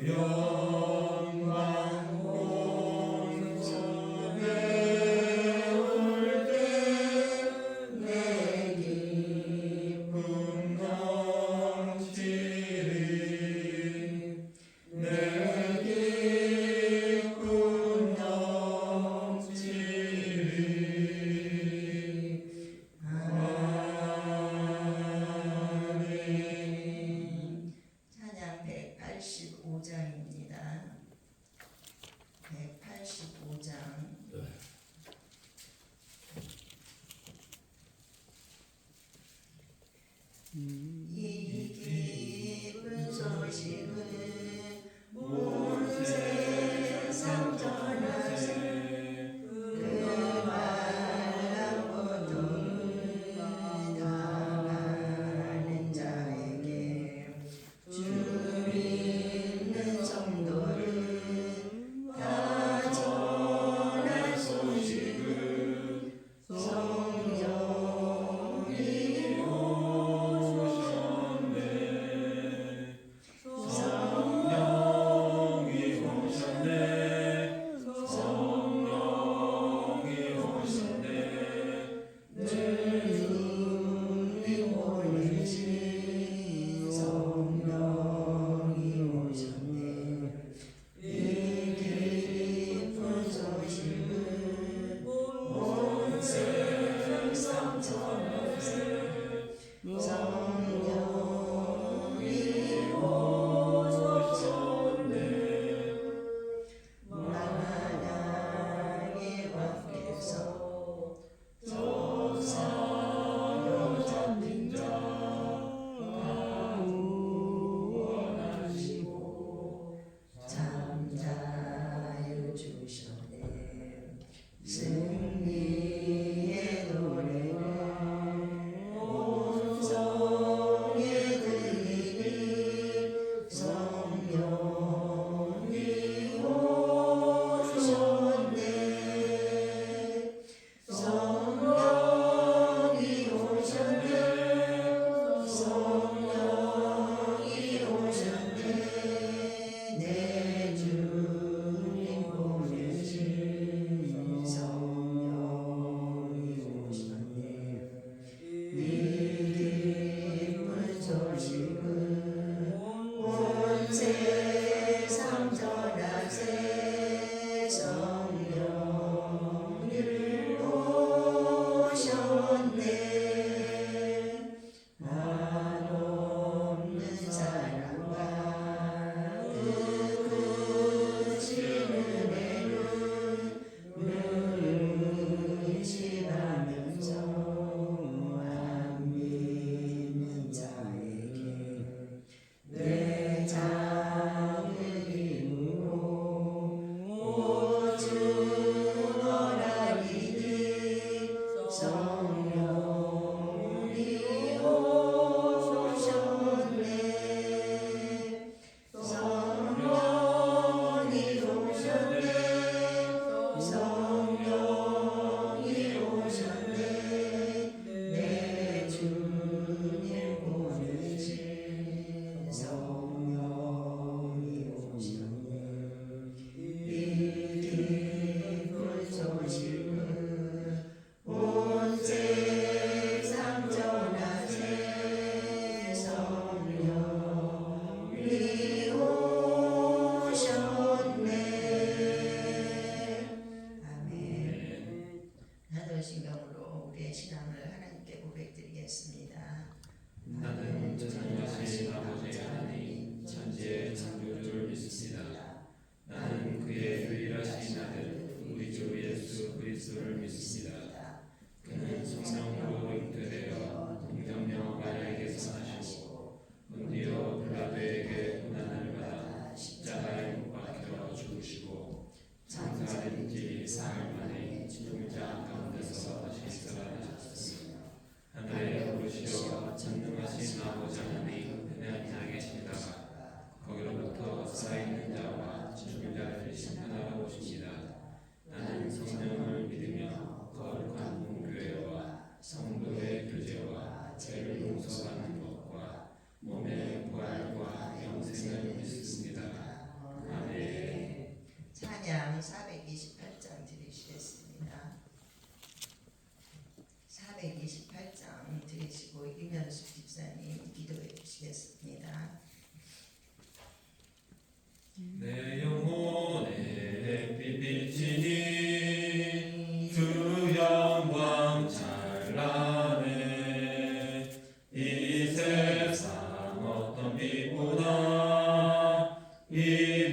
영광 온전해 올 때 내 기쁨 넘치리 내 기쁨 넘치리 아멘. 찬양 185장입니다.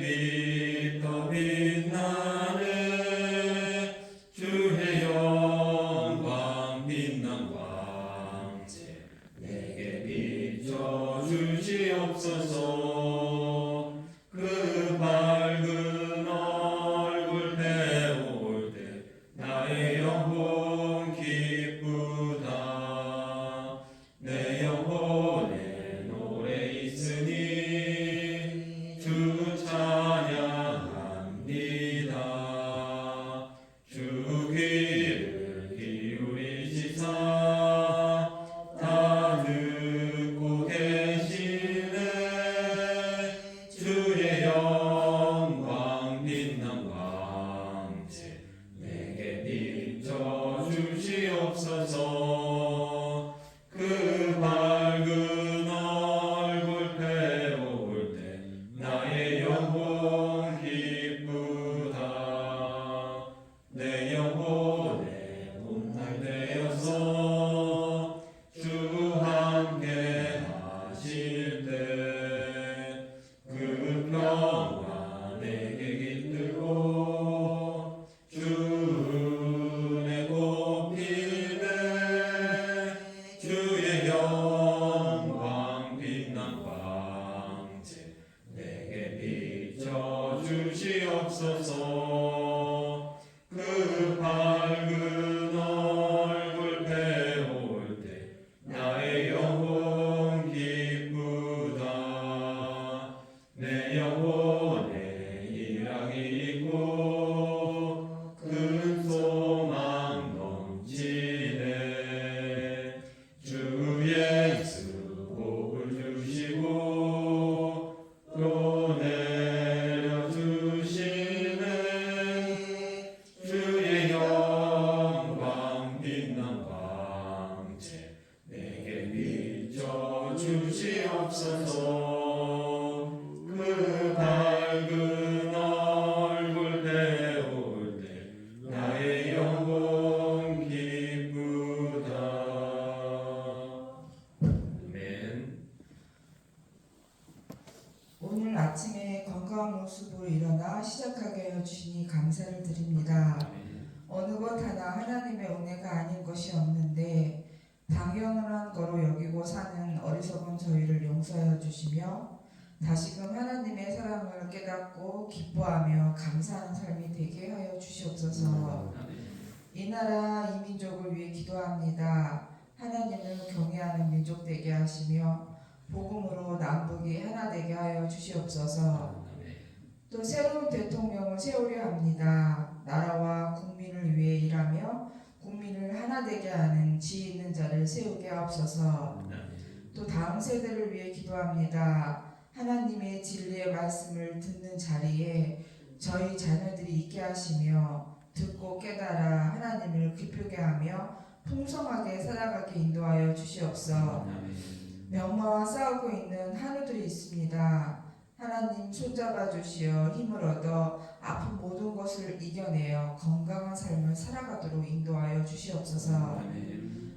빛더 빛나네 주의 영광 빛난 광채 내게 비춰 주시옵소서. 그 밝은 얼굴 배울 때 나의 영혼 기쁘다. 내 영혼에 노래 있으니 주 찬양합니다. 주 귀를 기울이시사 다 듣고 계시네 주의 영광 빛난 광채 내게 비춰 주시옵소서. 그 밝은 얼굴 배울 때 나의 영혼 기쁘다. 내 영혼에 온날 되어서 주 함께 하실 때 그 평화 내게 깃들고 주 은혜 곱히네 주의 영광 빛난 광채 내게 비춰 주시옵소서. 그 밝은 얼굴 배울 때 나의 영혼 기쁘다. 내 영혼에 희락이 있고 큰 소망 넘치네 주 예수 복을 주시고 또 내려주시네 주의 영광 빛난 광채 내게 비춰 주시옵소서. 그 밝은 얼굴 배울 때 나의 영혼 기쁘다. 아멘. 오늘 아침에 건강한 모습으로 일어나 시작하게 하여 주시니 감사를 드립니다. 어느 것 하나 하나님의 은혜가 아닌 것이 없는데 당연한 거로 여기고 사는 어리석은 저희를 용서하여 주시며 다시금 하나님의 사랑을 깨닫고 기뻐하며 감사하는 삶이 되게 하여 주시옵소서. 이 나라 이 민족을 위해 기도합니다. 하나님을 경외하는 민족 되게 하시며 복음으로 남북이 하나 되게 하여 주시옵소서. 또 새로운 대통령을 세우려 합니다. 나라와 국민을 위해 일하며 국민을 하나 되게 하는 지혜 있는 자를 세우게 하옵소서. 또 다음 세대를 위해 기도합니다. 하나님의 진리의 말씀을 듣는 자리에 저희 자녀들이 있게 하시며 듣고 깨달아 하나님을 기쁘게 하며 풍성하게 살아가게 인도하여 주시옵소서. 명마와 싸우고 있는 한우들이 있습니다. 하나님 손잡아 주시어 힘을 얻어 아픈 모든 것을 이겨내어 건강한 삶을 살아가도록 인도하여 주시옵소서.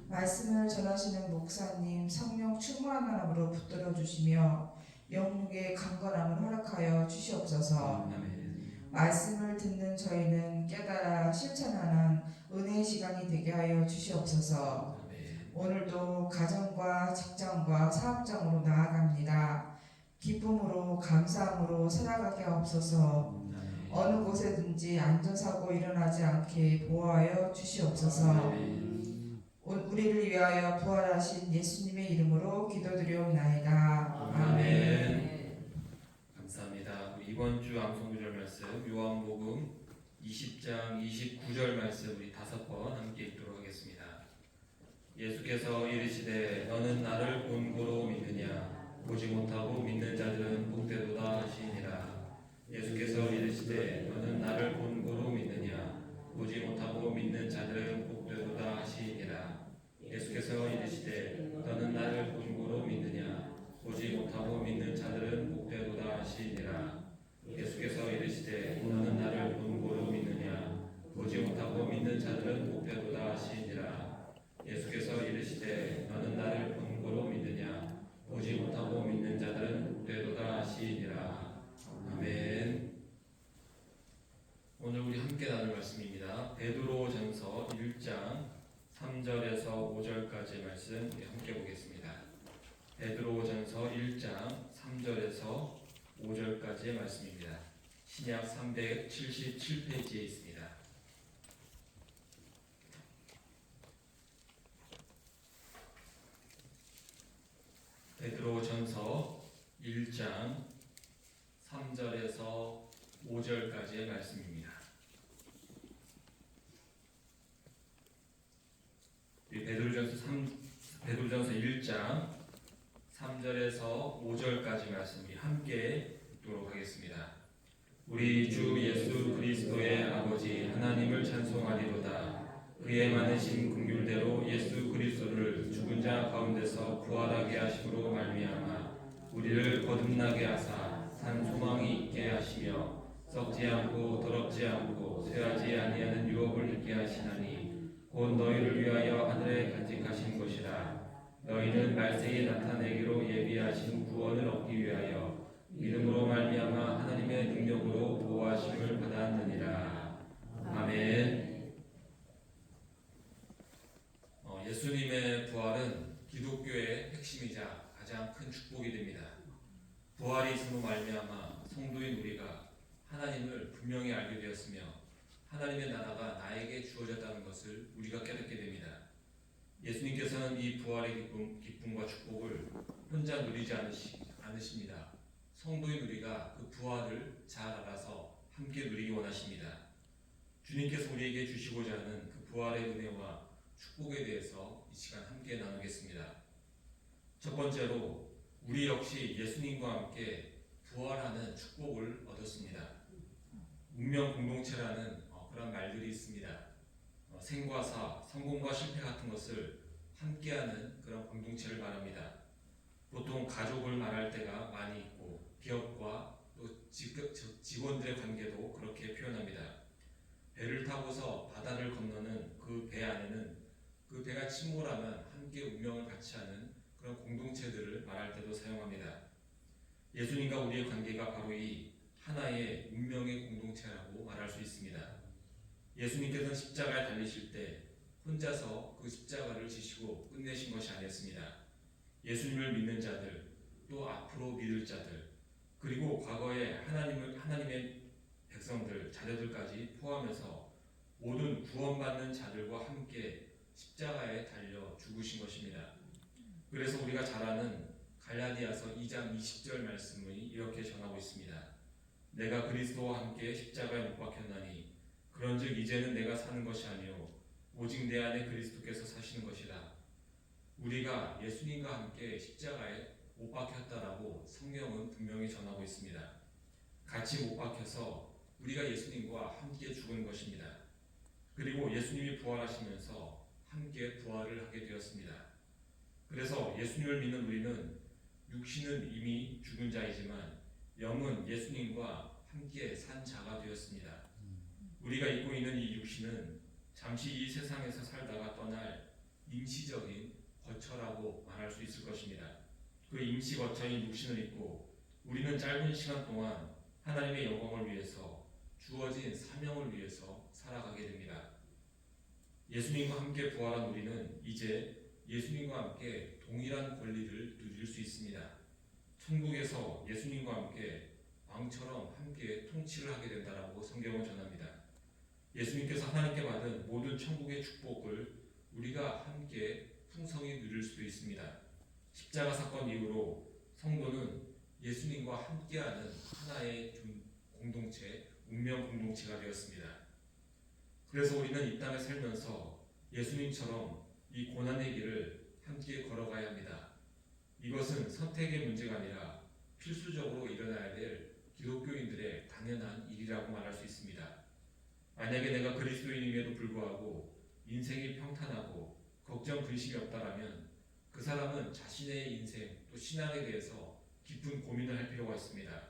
말씀을 전하시는 목사님 성령 충만한 마음으로 붙들어 주시며 영육의 강건함을 허락하여 주시옵소서. 말씀을 듣는 저희는 깨달아 실천하는 은혜의 시간이 되게 하여 주시옵소서. 오늘도 가정과 직장과 사업장으로 나아갑니다. 기쁨으로 감사함으로 살아가게 하옵소서. 어느 곳에든지 안전사고 일어나지 않게 보호하여 주시옵소서. 우리를 위하여 부활하신 예수님의 이름으로 기도드리옵나이다. 아멘. 감사합니다. 이번 주 암송구절 말씀 요한복음 20장 29절 말씀 우리 5번 함께 읽도록 하겠습니다. 예수께서 이르시되 너는 나를 본고로 믿느냐 보지 못하고 믿는 자들은 복되도다 하시니라. 예수께서 이르시되 너는 나를 본고로 믿느냐 보지 못하고 믿는 자들은 복되도다 하시니라. 예수께서 이르시되 너는 나를 본고로 믿느냐 보지 못하고 믿는 자들은 복되도다 하시니라. 예수께서 이르시되 너는 나를 본고로 믿느냐 보지 못하고 믿는 자들은 복되도다 하시니라. 예수께서 이르시되 너는 나를 본고로 믿느냐 보지 못하고 믿는 자들은 복되도다 하시니라. 아멘. 함께 나눌 말씀입니다. 베드로전서 1장 3절에서 5절까지 말씀 우리 함께 보겠습니다. 베드로전서 1장 3절에서 5절까지의 말씀입니다. 신약 377페이지에 있습니다. 베드로전서 1장 3절에서 5절까지의 말씀입니다. 베드로전서 1장 3절에서 5절까지 말씀 우리 함께 읽도록 하겠습니다. 우리 주 예수 그리스도의 아버지 하나님을 찬송하리로다. 그의 많으신 긍휼대로 예수 그리스도를 죽은 자 가운데서 부활하게 하심으로 말미암아 우리를 거듭나게 하사 산 소망이 있게 하시며 썩지 않고 더럽지 않고 쇠하지 아니하는 유업을 있게 하시나니 곧 너희를 위하여 하늘에 간직하신 것이라. 너희는 말세에 나타내기로 예비하신 구원을 얻기 위하여 믿음으로 말미암아 하나님의 능력으로 보호하심을 받았느니라. 아멘. 예수님의 부활은 기독교의 핵심이자 가장 큰 축복이 됩니다. 부활이 있음으로 말미암아 성도인 우리가 하나님을 분명히 알게 되었으며 하나님의 나라가 나에게 주어졌다는 것을 우리가 깨닫게 됩니다. 예수님께서는 이 부활의 기쁨과 축복을 혼자 누리지 않으십니다. 성도인 우리가 그 부활을 잘 알아서 함께 누리기 원하십니다. 주님께서 우리에게 주시고자 하는 그 부활의 은혜와 축복에 대해서 이 시간 함께 나누겠습니다. 첫 번째로 우리 역시 예수님과 함께 부활하는 축복을 얻었습니다. 운명 공동체라는 그런 말들이 있습니다. 생과 사, 성공과 실패 같은 것을 함께하는 그런 공동체를 말합니다. 보통 가족을 말할 때가 많이 있고 기업과 또 직원들의 관계도 그렇게 표현합니다. 배를 타고서 바다를 건너는 그 배 안에는 그 배가 침몰하면 함께 운명을 같이 하는 그런 공동체들을 말할 때도 사용합니다. 예수님과 우리의 관계가 바로 이 하나의 운명의 공동체라고 말할 수 있습니다. 예수님께서는 십자가에 달리실 때 혼자서 그 십자가를 지시고 끝내신 것이 아니었습니다. 예수님을 믿는 자들, 또 앞으로 믿을 자들, 그리고 과거에 하나님의 백성들, 자녀들까지 포함해서 모든 구원받는 자들과 함께 십자가에 달려 죽으신 것입니다. 그래서 우리가 잘 아는 갈라디아서 2장 20절 말씀이 이렇게 전하고 있습니다. 내가 그리스도와 함께 십자가에 못 박혔나니 그런즉 이제는 내가 사는 것이 아니요 오직 내 안에 그리스도께서 사시는 것이라. 우리가 예수님과 함께 십자가에 못 박혔다라고 성경은 분명히 전하고 있습니다. 같이 못 박혀서 우리가 예수님과 함께 죽은 것입니다. 그리고 예수님이 부활하시면서 함께 부활을 하게 되었습니다. 그래서 예수님을 믿는 우리는 육신은 이미 죽은 자이지만 영은 예수님과 함께 산 자가 되었습니다. 우리가 입고 있는 이 육신은 잠시 이 세상에서 살다가 떠날 임시적인 거처라고 말할 수 있을 것입니다. 그 임시 거처인 육신을 입고 우리는 짧은 시간 동안 하나님의 영광을 위해서 주어진 사명을 위해서 살아가게 됩니다. 예수님과 함께 부활한 우리는 이제 예수님과 함께 동일한 권리를 누릴 수 있습니다. 천국에서 예수님과 함께 왕처럼 함께 통치를 하게 된다라고 성경은 전합니다. 예수님께서 하나님께 받은 모든 천국의 축복을 우리가 함께 풍성히 누릴 수도 있습니다. 십자가 사건 이후로 성도는 예수님과 함께하는 하나의 공동체, 운명 공동체가 되었습니다. 그래서 우리는 이 땅에 살면서 예수님처럼 이 고난의 길을 함께 걸어가야 합니다. 이것은 선택의 문제가 아니라 필수적으로 일어나야 될 기독교인들의 당연한 일이라고 말할 수 있습니다. 만약에 내가 그리스도인임에도 불구하고 인생이 평탄하고 걱정 근심이 없다라면 그 사람은 자신의 인생 또 신앙에 대해서 깊은 고민을 할 필요가 있습니다.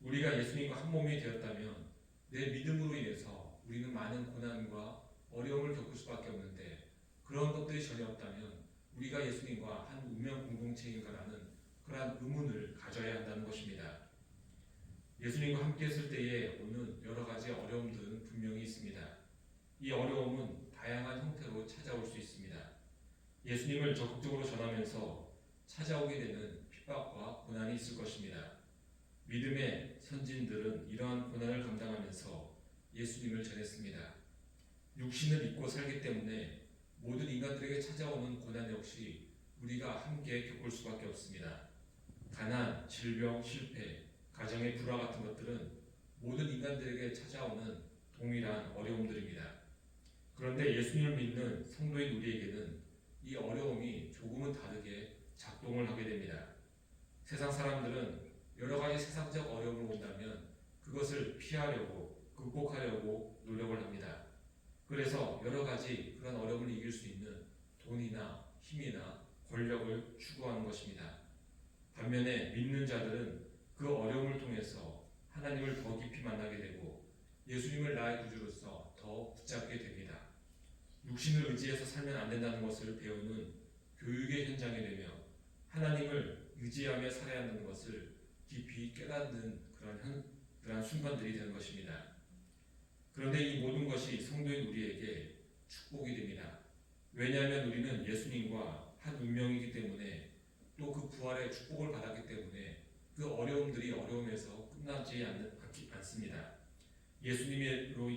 우리가 예수님과 한 몸이 되었다면 내 믿음으로 인해서 우리는 많은 고난과 어려움을 겪을 수밖에 없는데 그런 것들이 전혀 없다면 우리가 예수님과 한 운명 공동체인가라는 그러한 의문을 가져야 한다는 것입니다. 예수님과 함께 했을 때에 오는 여러 가지 어려움들은 분명히 이 어려움은 다양한 형태로 찾아올 수 있습니다. 예수님을 적극적으로 전하면서 찾아오게 되는 핍박과 고난이 있을 것입니다. 믿음의 선진들은 이러한 고난을 감당하면서 예수님을 전했습니다. 육신을 입고 살기 때문에 모든 인간들에게 찾아오는 고난 역시 우리가 함께 겪을 수밖에 없습니다. 가난, 질병, 실패, 가정의 불화 같은 것들은 모든 인간들에게 찾아오는 동일한 어려움들입니다. 그런데 예수님을 믿는 성도인 우리에게는 이 어려움이 조금은 다르게 작동을 하게 됩니다. 세상 사람들은 여러 가지 세상적 어려움을 온다면 그것을 피하려고 극복하려고 노력을 합니다. 그래서 여러 가지 그런 어려움을 이길 수 있는 돈이나 힘이나 권력을 추구하는 것입니다. 반면에 믿는 자들은 그 어려움을 통해서 하나님을 더 깊이 만나게 되고 예수님을 나의 구주로서 더 붙잡게 됩니다. 육신을 의지해서 살면 안 된다는 것을 배우는 교육의 현장이 되며 하나님을 의지하며 살아야 한다는 것을 깊이 깨닫는 그러한 순간들이 되는 것입니다. 그런데 이 모든 것이 성도인 우리에게 축복이 됩니다. 왜냐하면 우리는 예수님과 한 운명이기 때문에 또 그 부활의 축복을 받았기 때문에 그 어려움들이 어려움에서 끝나지 않습니다. 예수님으로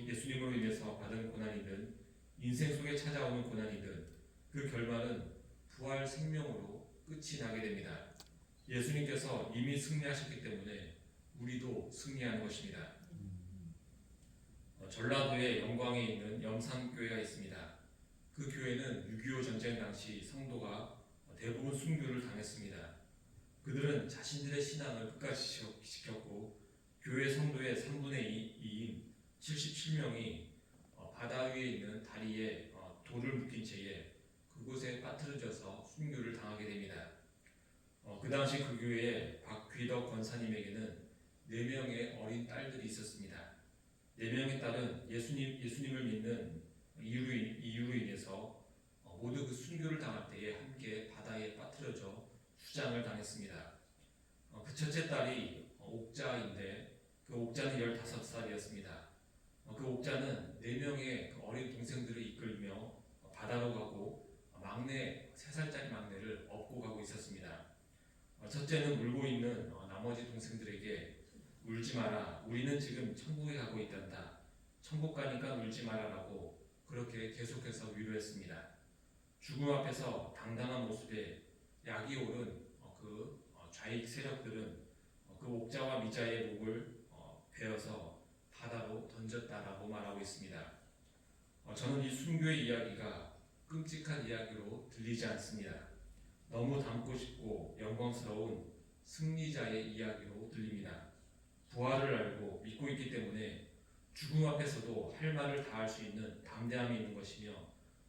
인해서 받은 고난이든 인생 속에 찾아오는 고난이든 그 결말은 부활 생명으로 끝이 나게 됩니다. 예수님께서 이미 승리하셨기 때문에 우리도 승리하는 것입니다. 전라도에 영광에 있는 영산교회가 있습니다. 그 교회는 6.25 전쟁 당시 성도가 대부분 순교를 당했습니다. 그들은 자신들의 신앙을 끝까지 지켰고 교회 성도의 3분의 2인 77명이 바다 위에 있는 다리에 돌을 묶인 채에 그곳에 빠뜨려져서 순교를 당하게 됩니다. 그 당시 그 교회에 박귀덕 권사님에게는 4명의 어린 딸들이 있었습니다. 4명의 딸은 예수님을 믿는 이유로 인해서 모두 그 순교를 당할 때에 함께 바다에 빠뜨려져 수장을 당했습니다. 그 첫째 딸이 옥자인데 그 옥자는 15살이었습니다. 그 옥자는 4명의 그 어린 동생들을 이끌며 바다로 가고 막내 3살짜리 막내를 업고 가고 있었습니다. 첫째는 울고 있는 나머지 동생들에게 울지 마라. 우리는 지금 천국에 가고 있단다. 천국 가니까 울지 마라라고 그렇게 계속해서 위로했습니다. 죽음 앞에서 당당한 모습에 약이 오른 그 좌익 세력들은 그 옥자와 미자의 목을 베어서 바다로 던졌다라고 말하고 있습니다. 저는 이 순교의 이야기가 끔찍한 이야기로 들리지 않습니다. 너무 닮고 싶고 영광스러운 승리자의 이야기로 들립니다. 부활을 알고 믿고 있기 때문에 죽음 앞에서도 할 말을 다할 수 있는 담대함이 있는 것이며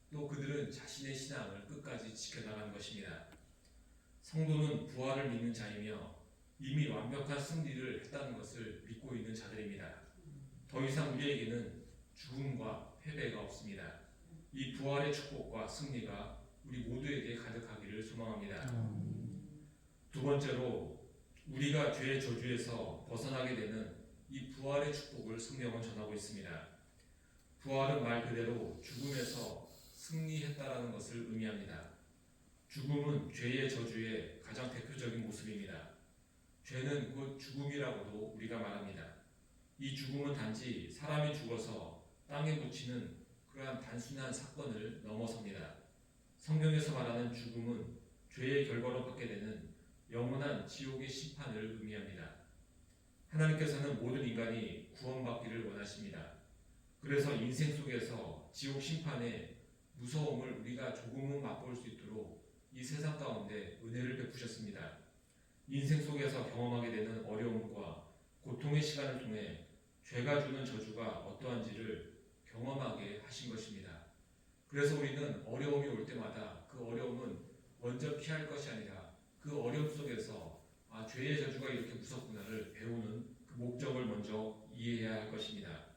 또 그들은 자신의 신앙을 끝까지 지켜나가는 것입니다. 성도는 부활을 믿는 자이며 이미 완벽한 승리를 했다는 것을 믿고 있는 자들입니다. 더 이상 우리에게는 죽음과 패배가 없습니다. 이 부활의 축복과 승리가 우리 모두에게 가득하기를 소망합니다. 두 번째로 우리가 죄의 저주에서 벗어나게 되는 이 부활의 축복을 성경은 전하고 있습니다. 부활은 말 그대로 죽음에서 승리했다라는 것을 의미합니다. 죽음은 죄의 저주의 가장 대표적인 모습입니다. 죄는 곧 죽음이라고도 우리가 말합니다. 이 죽음은 단지 사람이 죽어서 땅에 묻히는 그러한 단순한 사건을 넘어섭니다. 성경에서 말하는 죽음은 죄의 결과로 받게 되는 영원한 지옥의 심판을 의미합니다. 하나님께서는 모든 인간이 구원받기를 원하십니다. 그래서 인생 속에서 지옥 심판의 무서움을 우리가 조금은 맛볼 수 있도록 이 세상 가운데 은혜를 베푸셨습니다. 인생 속에서 경험하게 되는 어려움과 고통의 시간을 통해 죄가 주는 저주가 어떠한지를 경험하게 하신 것입니다. 그래서 우리는 어려움이 올 때마다 그 어려움은 먼저 피할 것이 아니라 그 어려움 속에서 죄의 저주가 이렇게 무섭구나를 배우는 그 목적을 먼저 이해해야 할 것입니다.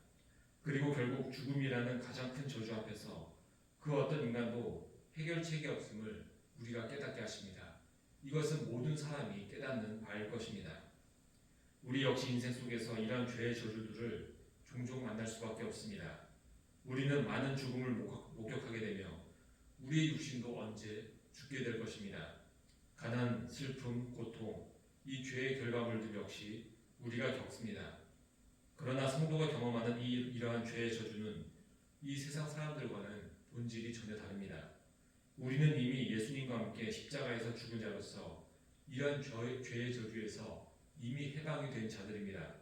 그리고 결국 죽음이라는 가장 큰 저주 앞에서 그 어떤 인간도 해결책이 없음을 우리가 깨닫게 하십니다. 이것은 모든 사람이 깨닫는 바일 것입니다. 우리 역시 인생 속에서 이러한 죄의 저주들을 종종 만날 수밖에 없습니다. 우리는 많은 죽음을 목격하게 되며 우리의 육신도 언제 죽게 될 것입니다. 가난, 슬픔, 고통, 이 죄의 결과물들 역시 우리가 겪습니다. 그러나 성도가 경험하는 이러한 죄의 저주는 이 세상 사람들과는 본질이 전혀 다릅니다. 우리는 이미 예수님과 함께 십자가에서 죽은 자로서 이러한 죄의 저주에서 이미 해방이 된 자들입니다.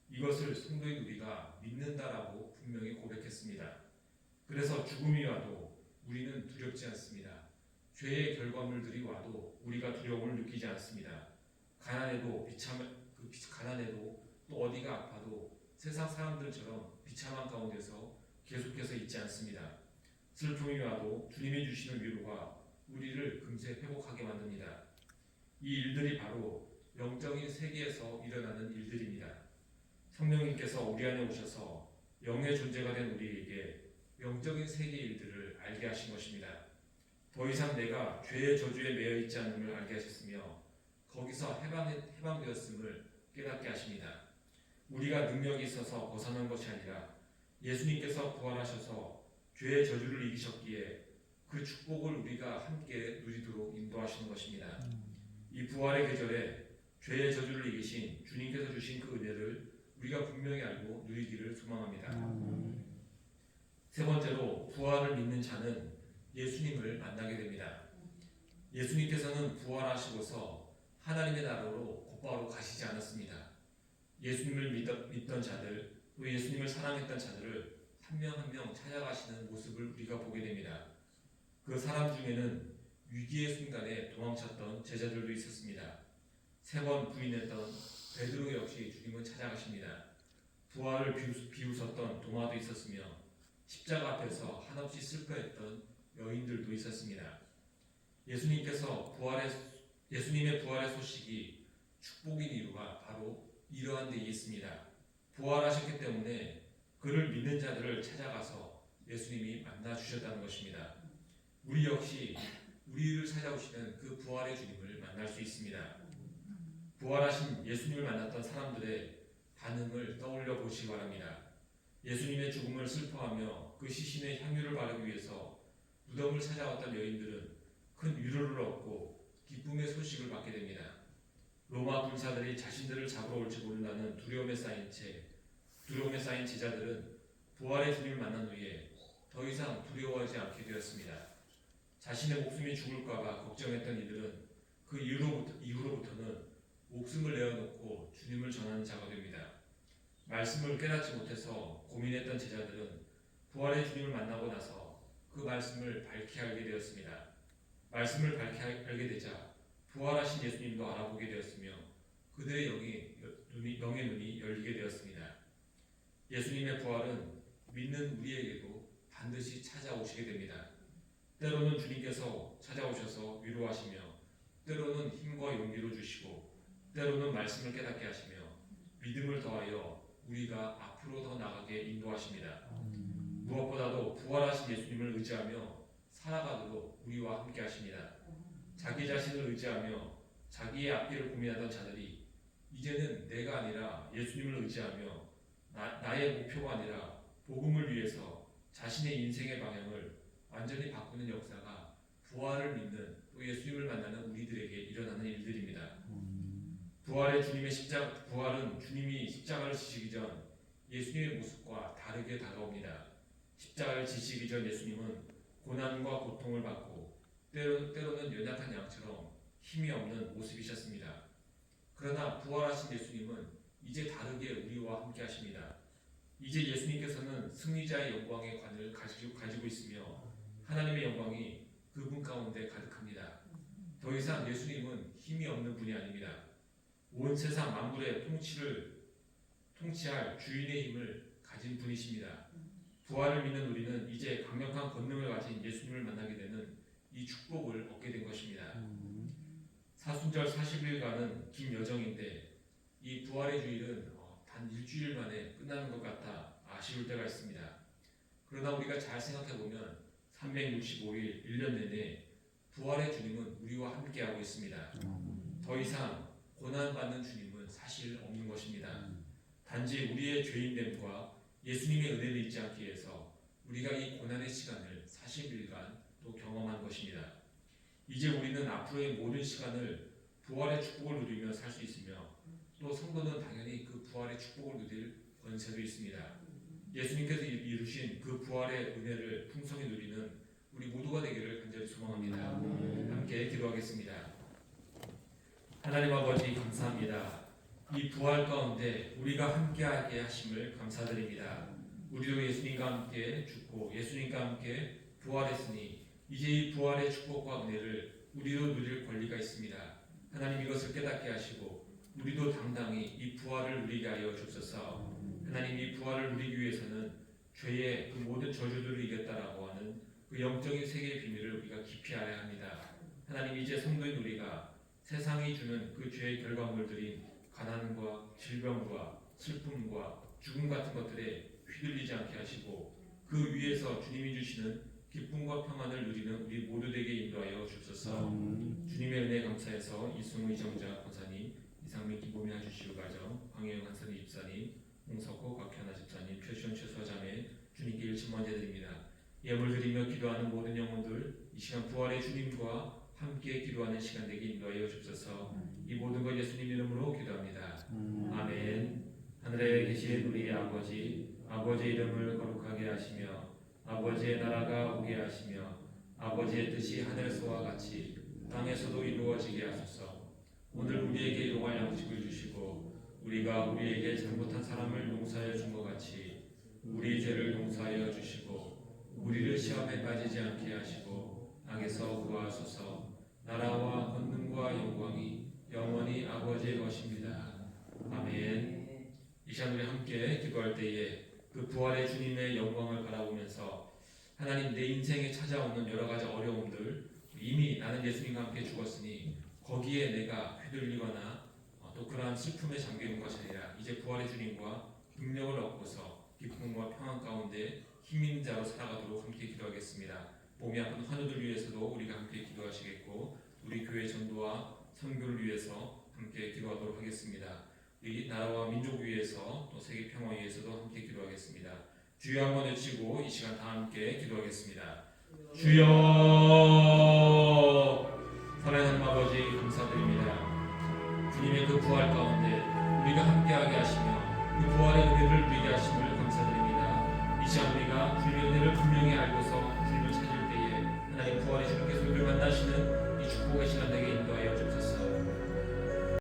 이것을 성도인 우리가 믿는다라고 분명히 고백했습니다. 그래서 죽음이 와도 우리는 두렵지 않습니다. 죄의 결과물들이 와도 우리가 두려움을 느끼지 않습니다. 가난해도 가난해도 또 어디가 아파도 세상 사람들처럼 비참한 가운데서 계속해서 있지 않습니다. 슬픔이 와도 주님이 주시는 위로가 우리를 금세 회복하게 만듭니다. 이 일들이 바로 영적인 세계에서 일어나는 일들입니다. 성령님께서 우리 안에 오셔서 영의 존재가 된 우리에게 영적인 세계의 일들을 알게 하신 것입니다. 더 이상 내가 죄의 저주에 매여 있지 않음을 알게 하셨으며 거기서 해방되었음을 깨닫게 하십니다. 우리가 능력이 있어서 벗어난 것이 아니라 예수님께서 부활하셔서 죄의 저주를 이기셨기에 그 축복을 우리가 함께 누리도록 인도하시는 것입니다. 이 부활의 계절에 죄의 저주를 이기신 주님께서 주신 그 은혜를 우리가 분명히 알고 누리기를 소망합니다. 세 번째로 부활을 믿는 자는 예수님을 만나게 됩니다. 예수님께서는 부활하시고서 하나님의 나라로 곧바로 가시지 않았습니다. 예수님을 믿던 자들, 또 예수님을 사랑했던 자들을 한 명 한 명 찾아가시는 모습을 우리가 보게 됩니다. 그 사람 중에는 위기의 순간에 도망쳤던 제자들도 있었습니다. 3번 부인했던 베드로 역시 주님은 찾아가십니다. 부활을 비웃었던 도마도 있었으며 십자가 앞에서 한없이 슬퍼했던 여인들도 있었습니다. 예수님의 부활의 소식이 축복인 이유가 바로 이러한 데 있습니다. 부활하셨기 때문에 그를 믿는 자들을 찾아가서 예수님이 만나 주셨다는 것입니다. 우리 역시 우리를 찾아오시는 그 부활의 주님을 만날 수 있습니다. 부활하신 예수님을 만났던 사람들의 반응을 떠올려 보시기 바랍니다. 예수님의 죽음을 슬퍼하며 그 시신의 향유를 바르기 위해서 무덤을 찾아왔던 여인들은 큰 위로를 얻고 기쁨의 소식을 받게 됩니다. 로마 군사들이 자신들을 잡으러 올지 모른다는 두려움에 쌓인 제자들은 부활의 주님을 만난 후에 더 이상 두려워하지 않게 되었습니다. 자신의 목숨이 죽을까봐 걱정했던 이들은 그 이후로부터는 목숨을 내어놓고 주님을 전하는 자가 됩니다. 말씀을 깨닫지 못해서 고민했던 제자들은 부활의 주님을 만나고 나서 그 말씀을 밝히 알게 되었습니다. 말씀을 밝히 알게 되자 부활하신 예수님도 알아보게 되었으며 그들의 영의 눈이 열리게 되었습니다. 예수님의 부활은 믿는 우리에게도 반드시 찾아오시게 됩니다. 때로는 주님께서 찾아오셔서 위로하시며 때로는 힘과 용기를 주시고 때로는 말씀을 깨닫게 하시며 믿음을 더하여 우리가 앞으로 더 나가게 인도하십니다. 무엇보다도 부활하신 예수님을 의지하며 살아가도록 우리와 함께 하십니다. 자기 자신을 의지하며 자기의 앞길을 고민하던 자들이 이제는 내가 아니라 예수님을 의지하며 나의 목표가 아니라 복음을 위해서 자신의 인생의 방향을 완전히 바꾸는 역사가 부활을 믿는 또 예수님을 만나는 우리들에게 일어나는 일들입니다. 부활은 주님이 십자가를 지시기 전 예수님의 모습과 다르게 다가옵니다. 십자가를 지시기 전 예수님은 고난과 고통을 받고 때로는 연약한 양처럼 힘이 없는 모습이셨습니다. 그러나 부활하신 예수님은 이제 다르게 우리와 함께 하십니다. 이제 예수님께서는 승리자의 영광의 관을 가지고 있으며 하나님의 영광이 그분 가운데 가득합니다. 더 이상 예수님은 힘이 없는 분이 아닙니다. 온 세상 만물의 통치할 주인의 힘을 가진 분이십니다. 부활을 믿는 우리는 이제 강력한 권능을 가진 예수님을 만나게 되는 이 축복을 얻게 된 것입니다. 사순절 40일간은 긴 여정인데 이 부활의 주일은 단 일주일 만에 끝나는 것 같아 아쉬울 때가 있습니다. 그러나 우리가 잘 생각해보면 365일 1년 내내 부활의 주님은 우리와 함께하고 있습니다. 더 이상 고난받는 주님은 사실 없는 것입니다. 단지 우리의 죄인됨과 예수님의 은혜를 잊지 않기 위해서 우리가 이 고난의 시간을 40일간 또 경험한 것입니다. 이제 우리는 앞으로의 모든 시간을 부활의 축복을 누리며 살 수 있으며 또 성도는 당연히 그 부활의 축복을 누릴 권세도 있습니다. 예수님께서 이루신 그 부활의 은혜를 풍성히 누리는 우리 모두가 되기를 간절히 소망합니다. 함께 기도하겠습니다. 하나님 아버지 감사합니다. 이 부활 가운데 우리가 함께하게 하심을 감사드립니다. 우리도 예수님과 함께 죽고 예수님과 함께 부활했으니 이제 이 부활의 축복과 은혜를 우리도 누릴 권리가 있습니다. 하나님 이것을 깨닫게 하시고 우리도 당당히 이 부활을 누리게 하여 주옵소서. 하나님 이 부활을 누리기 위해서는 죄의 그 모든 저주들을 이겼다라고 하는 그 영적인 세계의 비밀을 우리가 깊이 알아야 합니다. 하나님 이제 성도인 우리가 세상이 주는 그 죄의 결과물들인 가난과 질병과 슬픔과 죽음 같은 것들에 휘둘리지 않게 하시고 그 위에서 주님이 주시는 기쁨과 평안을 누리는 우리 모두에게 인도하여 주옵소서. 주님의 은혜 감사해서 이승우 이정자 권사님, 이상민 김보미 하주시우 가정, 황혜영 한선희 집사님, 홍석호 곽현아 집사님, 최시원 최수아자매 주님께 일침만 드립니다. 예물 드리며 기도하는 모든 영혼들 이 시간 부활의 주님과 함께 기도하는 시간 되게 인도하여 주옵소서. 이 모든 것 예수님 이름으로 기도합니다. 아멘. 하늘에 계신 우리 아버지, 아버지의 이름을 거룩하게 하시며 아버지의 나라가 오게 하시며 아버지의 뜻이 하늘에서와 같이 땅에서도 이루어지게 하소서. 오늘 우리에게 일용할 양식을 주시고 우리가 우리에게 잘못한 사람을 용서하여 준 것 같이 우리 죄를 용서하여 주시고 우리를 시험에 빠지지 않게 하시고 악에서 구하소서. 나라와 권능과 영광이 영원히 아버지의 것입니다. 아멘. 이 시간 우리 함께 기도할 때에 그 부활의 주님의 영광을 바라보면서 하나님 내 인생에 찾아오는 여러 가지 어려움들 이미 나는 예수님과 함께 죽었으니 거기에 내가 휘둘리거나 또 그러한 슬픔에 잠기는 것이 아니라 이제 부활의 주님과 능력을 얻고서 기쁨과 평안 가운데 힘 있는 자로 살아가도록 함께 기도하겠습니다. 몸이 아픈 환우들 위해서도 우리가 함께 기도하시겠고 우리 교회 전도와 선교를 위해서 함께 기도하도록 하겠습니다. 이 나라와 민족 위해서 또 세계 평화 위해서도 함께 기도하겠습니다. 주여 한번 외치고 이 시간 다 함께 기도하겠습니다. 주여